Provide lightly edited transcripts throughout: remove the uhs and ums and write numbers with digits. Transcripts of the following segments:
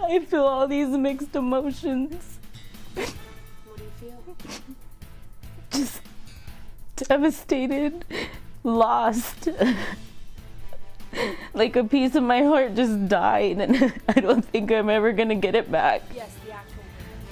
I feel all these mixed emotions. What do you feel? Just devastated, lost. Like a piece of my heart just died, and I don't think I'm ever gonna get it back. Yes, the actual.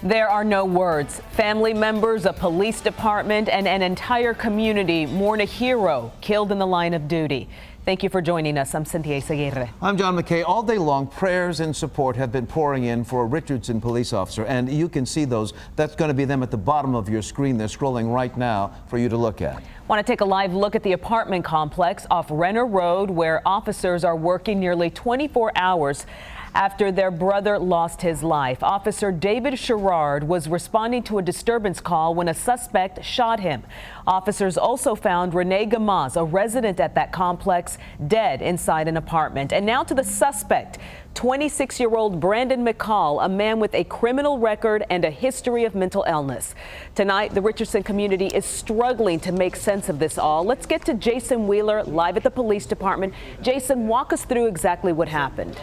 There are no words. Family members, a police department, and an entire community mourn a hero killed in the line of duty. Thank you for joining us. I'm Cynthia Seguirre. I'm John McKay. All day long, prayers and support have been pouring in for a Richardson police officer, and you can see those. That's going to be them at the bottom of your screen. They're scrolling right now for you to look at. Want to take a live look at the apartment complex off Renner Road, where officers are working nearly 24 hours after their brother lost his life. Officer David Sherrard was responding to a disturbance call when a suspect shot him. Officers also found Renee Gamaz, a resident at that complex, dead inside an apartment. And now to the suspect, 26-year-old Brandon McCall, a man with a criminal record and a history of mental illness. Tonight, the Richardson community is struggling to make sense of this all. Let's get to Jason Wheeler live at the police department. Jason, walk us through exactly what happened.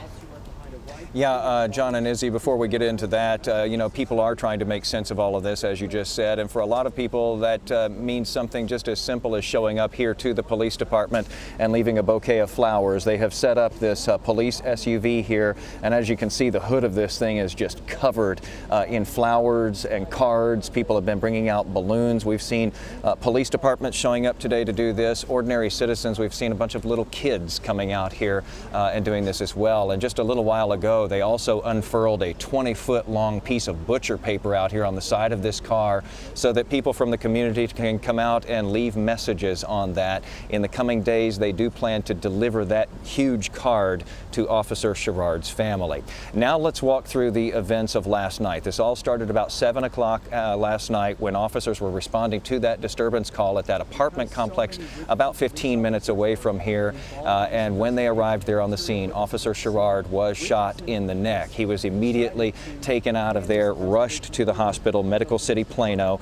Yeah, John and Izzy, before we get into that, you know, people are trying to make sense of all of this, as you just said. And for a lot of people, that means something just as simple as showing up here to the police department and leaving a bouquet of flowers. They have set up this police SUV here. And as you can see, the hood of this thing is just covered in flowers and cards. People have been bringing out balloons. We've seen police departments showing up today to do this. Ordinary citizens, we've seen a bunch of little kids coming out here and doing this as well. And just a little while ago, they also unfurled a 20-foot long piece of butcher paper out here on the side of this car so that people from the community can come out and leave messages on that. In the coming days, they do plan to deliver that huge card to Officer Sherrard's family. Now let's walk through the events of last night. This all started about 7 o'clock last night when officers were responding to that disturbance call at that apartment complex about 15 minutes away from here. And when they arrived there on the scene, Officer Sherrard was shot in the neck. He was immediately taken out of there, rushed to the hospital, Medical City, Plano,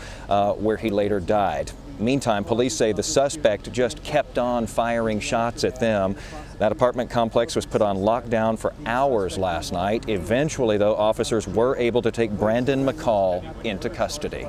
where he later died. Meantime, police say the suspect just kept on firing shots at them. That apartment complex was put on lockdown for hours last night. Eventually, though, officers were able to take Brandon McCall into custody.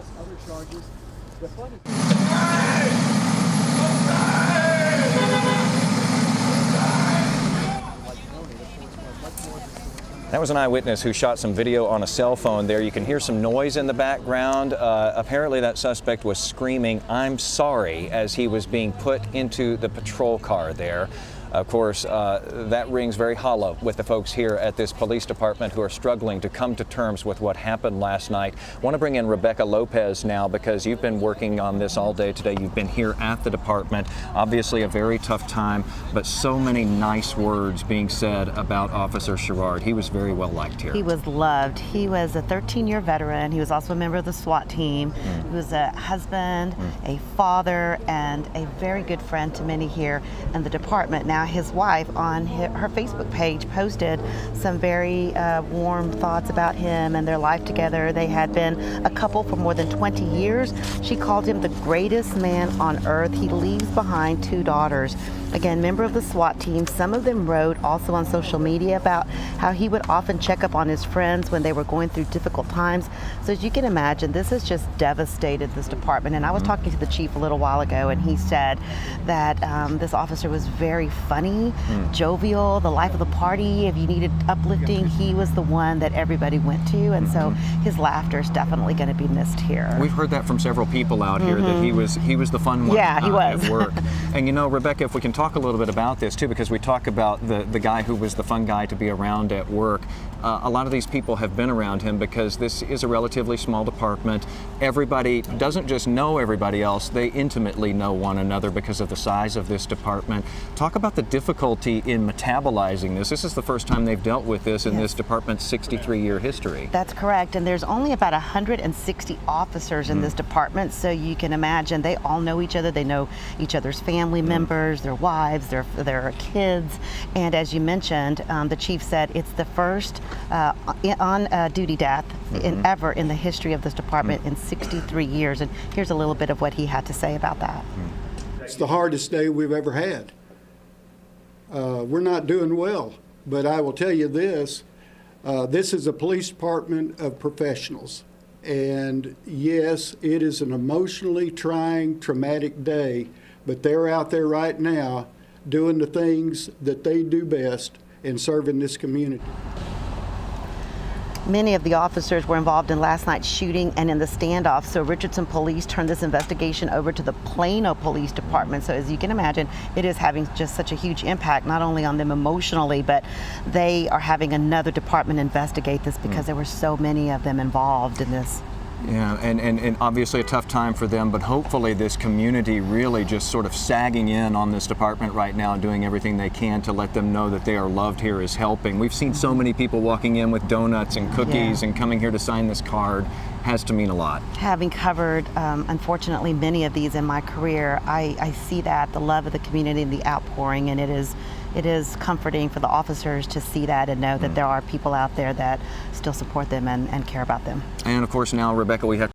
That was an eyewitness who shot some video on a cell phone there. You can hear some noise in the background. Apparently that suspect was screaming, "I'm sorry," as he was being put into the patrol car there. Of course, that rings very hollow with the folks here at this police department who are struggling to come to terms with what happened last night. I want to bring in Rebecca Lopez now because you've been working on this all day today. You've been here at the department. Obviously a very tough time, but so many nice words being said about Officer Sherrard. He was very well liked here. He was loved. He was a 13-year veteran. He was also a member of the SWAT team. He was a husband, a father, and a very good friend to many here in the department. Now, his wife on her Facebook page posted some very warm thoughts about him and their life together. They had been a couple for more than 20 years. She called him the greatest man on earth. He leaves behind 2 daughters. Again, member of the SWAT team. Some of them wrote also on social media about how he would often check up on his friends when they were going through difficult times. So as you can imagine, this has just devastated this department. And I was talking to the chief a little while ago, and he said that this officer was very funny, jovial, the life of the party. If you needed uplifting, he was the one that everybody went to. And so his laughter is definitely going to be missed here. We've heard that from several people out here, that he was the fun one he was. at work. And you know, Rebecca, if we can talk a little bit about this too, because we talk about the guy who was the fun guy to be around at work. A lot of these people have been around him because this is a relatively small department. Everybody doesn't just know everybody else, they intimately know one another because of the size of this department. Talk about the difficulty in metabolizing this. This is the first time they've dealt with this in this department's 63-year history. That's correct, and there's only about 160 officers in this department, so you can imagine they all know each other. They know each other's family members, their wives, their kids, and as you mentioned, the chief said it's the first on-duty death ever in the history of this department in 63 years, and here's a little bit of what he had to say about that. It's the hardest day we've ever had. We're not doing well, but I will tell you this, This is a police department of professionals. And yes, it is an emotionally trying, traumatic day, but they're out there right now doing the things that they do best and serving this community. Many of the officers were involved in last night's shooting and in the standoff, so Richardson police turned this investigation over to the Plano Police Department. So as you can imagine, it is having just such a huge impact, not only on them emotionally, but they are having another department investigate this because there were so many of them involved in this. Yeah, and obviously a tough time for them, but hopefully this community really just sort of sagging in on this department right now and doing everything they can to let them know that they are loved here is helping. We've seen so many people walking in with donuts and cookies and coming here to sign this card has to mean a lot. Having covered, unfortunately, many of these in my career, I see that, the love of the community and the outpouring, and it is comforting for the officers to see that and know that there are people out there that still support them and care about them. And of course now, Rebecca, we have